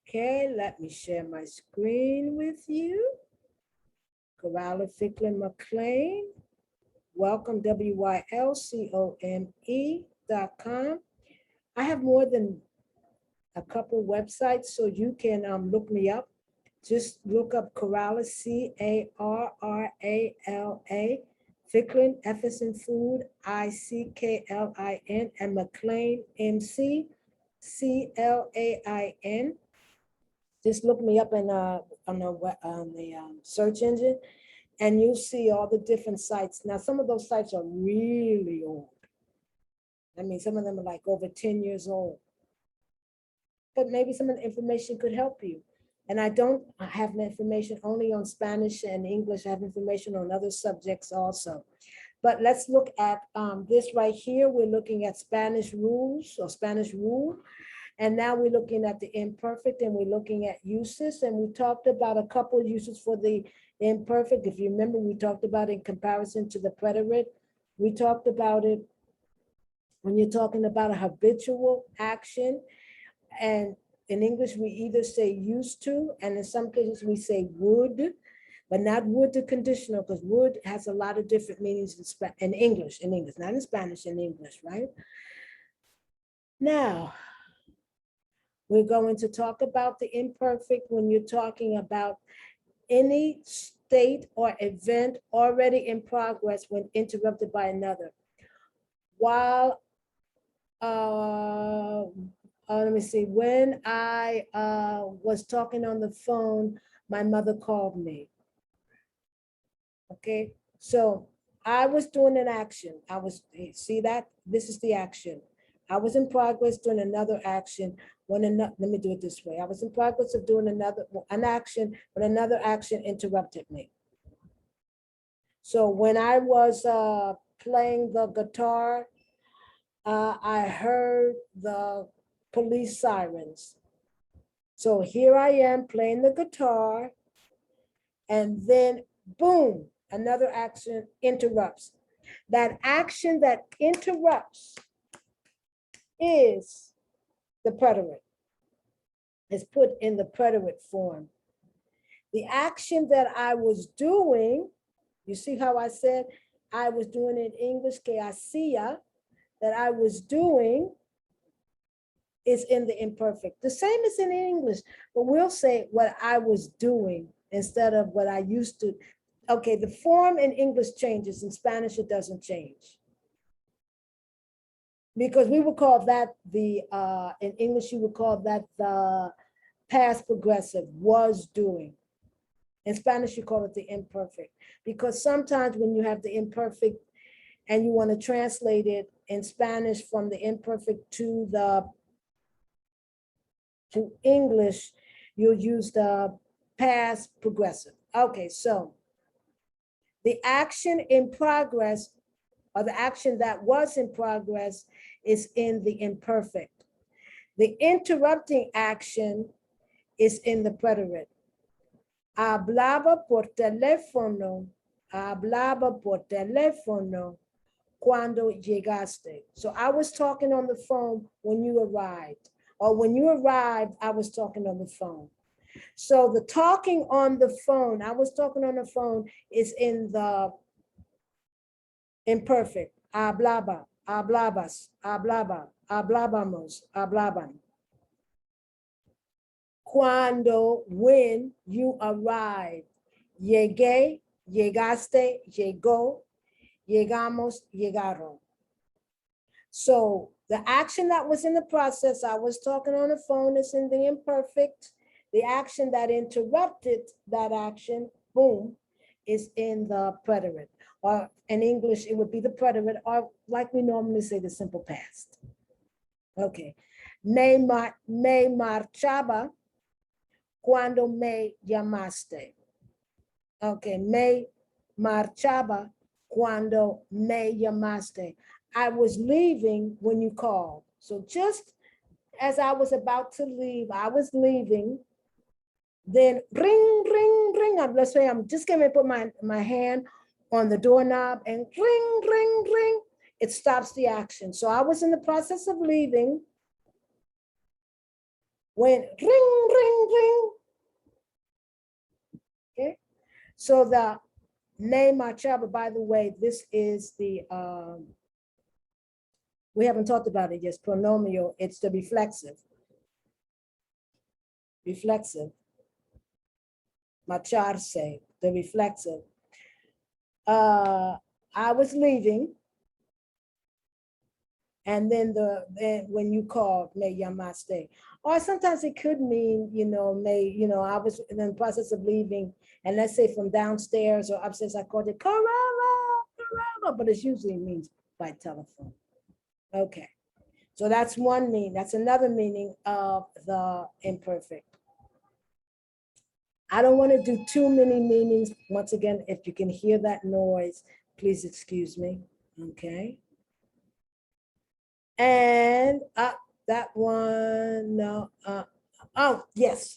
Okay, let me share my screen with you. Coralla Ficklin McLean. Welcome, WYLCOME.com. I have more than a couple websites, so you can look me up. Just look up Coralla, CARRALA, Ficklin, F as in food, ICKLIN, and McLean, MCCLAIN. Just look me up in, on the search engine, and you'll see all the different sites. Now, some of those sites are really old. I mean, some of them are like over 10 years old. But maybe some of the information could help you. And I don't have information only on Spanish and English. I have information on other subjects also. But let's look at this right here. We're looking at Spanish rules or Spanish rule. And now we're looking at the imperfect, and we're looking at uses. And we talked about a couple of uses for the imperfect. If you remember, we talked about in comparison to the preterite. We talked about it when you're talking about a habitual action. And in English, we either say used to, and in some cases we say would, but not would to conditional, because would has a lot of different meanings in English, not in Spanish, in English, right? Now, we're going to talk about the imperfect when you're talking about any state or event already in progress when interrupted by another. While, let me see, when I was talking on the phone, my mother called me. Okay, so I was doing an action. See that? This is the action. I was in progress doing another action let me do it this way. I was in progress of doing an action, but another action interrupted me. So when I was playing the guitar, I heard the police sirens. So here I am playing the guitar, and then boom, another action interrupts. That action that interrupts is the preterite. Is put in the preterite form. The action that I was doing, you see how I said I was doing in English, que hacía, that I was doing is in the imperfect. The same as in English, but we'll say what I was doing instead of what I used to. Okay, the form in English changes. In Spanish, it doesn't change. Because we would call that in English, you would call that the past progressive, was doing. In Spanish, you call it the imperfect. Because sometimes when you have the imperfect and you want to translate it in Spanish from the imperfect to English, you'll use the past progressive. Okay, so the action in progress, or the action that was in progress, is in the imperfect. The interrupting action is in the preterite. Hablaba por teléfono cuando llegaste. So I was talking on the phone when you arrived, or when you arrived, I was talking on the phone. So the talking on the phone, I was talking on the phone, is in the imperfect. Hablaba, hablabas, hablaba, hablábamos, hablaban. Cuando, when you arrived. Llegué, llegaste, llegó, llegamos, llegaron. So the action that was in the process, I was talking on the phone, is in the imperfect. The action that interrupted that action, boom, is in the preterite. Or in English, it would be the preterite, or like we normally say, the simple past. Okay. Me marchaba cuando me llamaste. Okay, me marchaba cuando me llamaste. I was leaving when you called. So just as I was about to leave, I was leaving, then ring, ring, ring. Let's say I'm just going to put my hand on the doorknob and ring, ring, ring. It stops the action. So I was in the process of leaving When ring, ring, ring. Okay. So the name Machaba, by the way, this is the, we haven't talked about it yet, pronomial. It's the reflexive. Reflexive. Macharse, the reflexive. I was leaving. And then when you call, me llamaste. Or sometimes it could mean, I was in the process of leaving, and let's say from downstairs or upstairs, I called it Carrera, but it usually means by telephone. Okay, so that's one meaning. That's another meaning of the imperfect. I don't want to do too many meanings. Once again, if you can hear that noise, please excuse me. Okay. And that one, no, oh, yes.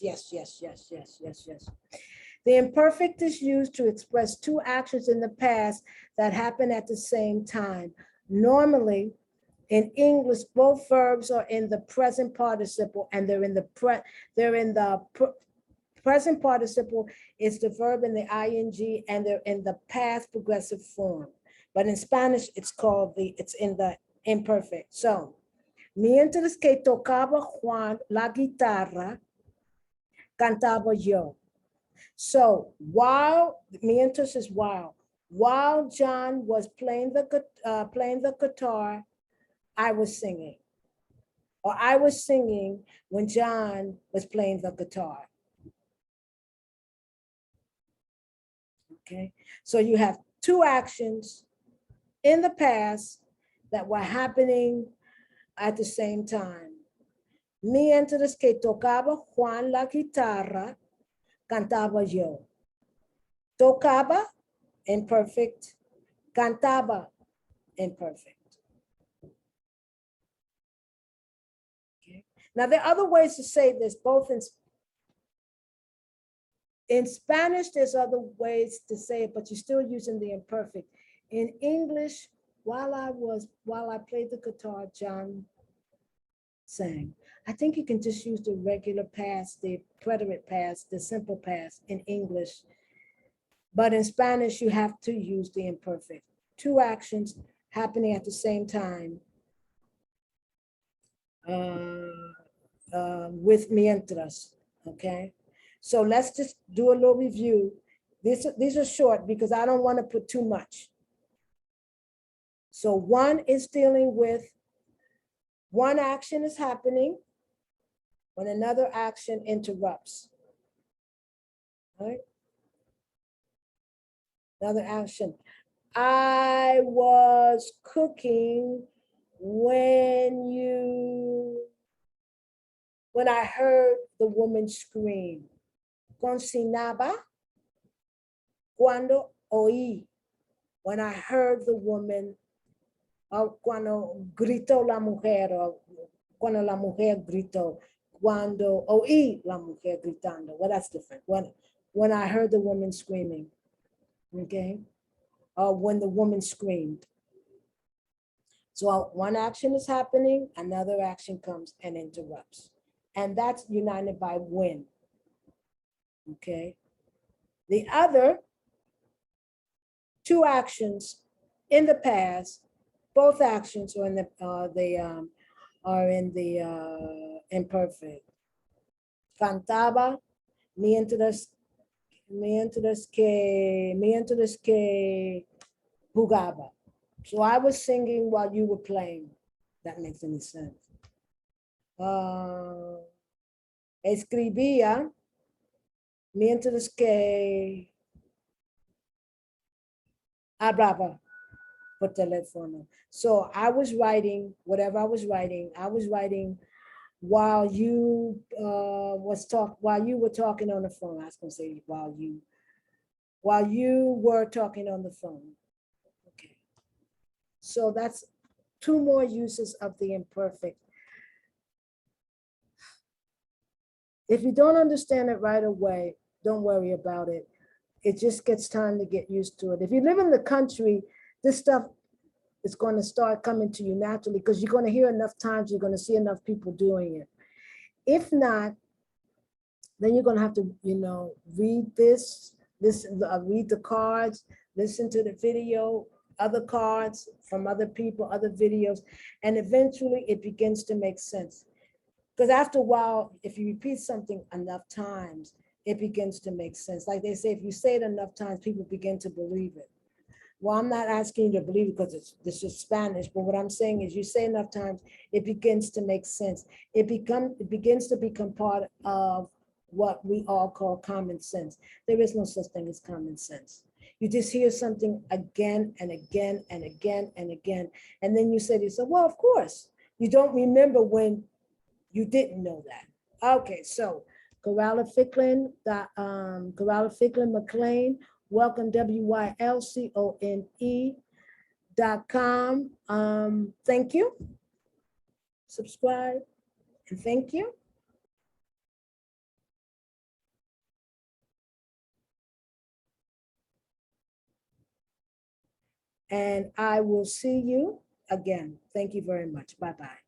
The imperfect is used to express two actions in the past that happen at the same time. Normally, in English, both verbs are in the present participle, and they're in the present participle is the verb in the ing, and they're in the past progressive form. But in Spanish, it's in the imperfect. So, mientras que tocaba Juan la guitarra, cantaba yo. So mientras is while John was playing the guitar, I was singing. Or I was singing when John was playing the guitar. Okay, so you have two actions in the past that were happening at the same time. Mientras que tocaba Juan la guitarra, cantaba yo. Tocaba, imperfect. Cantaba, imperfect. Okay. Now, there are other ways to say this, both in Spanish, there's other ways to say it, but you're still using the imperfect. In English, while I played the guitar, John sang. I think you can just use the regular past, the preterite past, the simple past in English. But in Spanish, you have to use the imperfect. Two actions happening at the same time with mientras, okay? So let's just do a little review. These are short because I don't want to put too much. So one is dealing with one action is happening when another action interrupts. All right? Another action. I was cooking when I heard the woman scream. Cocinaba cuando oí. When I heard the woman, or cuando gritó la mujer, or cuando la mujer gritó, cuando oí la mujer gritando. Well, that's different. When I heard the woman screaming, okay? Or when the woman screamed. So one action is happening, another action comes and interrupts. And that's united by when, okay? The other two actions in the past, both actions are in the imperfect. Cantaba mientras que jugaba. So I was singing while you were playing. That makes any sense. Escribía mientras que hablaba por teléfono. So I was writing whatever I was writing while you were talking on the phone. I was gonna say while you were talking on the phone. Okay. So that's two more uses of the imperfect. If you don't understand it right away, don't worry about it. It just gets time to get used to it. If you live in the country, this stuff is going to start coming to you naturally because you're going to hear enough times, you're going to see enough people doing it. If not, then you're gonna have to, read this, read the cards, listen to the video, other cards from other people, other videos, and eventually it begins to make sense. Because after a while, if you repeat something enough times, it begins to make sense. Like they say, if you say it enough times, people begin to believe it. Well, I'm not asking you to believe it because this is Spanish, but what I'm saying is you say enough times, it begins to make sense. It begins to become part of what we all call common sense. There is no such thing as common sense. You just hear something again and again and again and again. And then you say to yourself, well, of course. You don't remember when you didn't know that. Okay, so Corella Ficklin, Corella Ficklin McLean, welcome WYLCONE.com. Thank you. Subscribe and thank you. And I will see you again. Thank you very much. Bye-bye.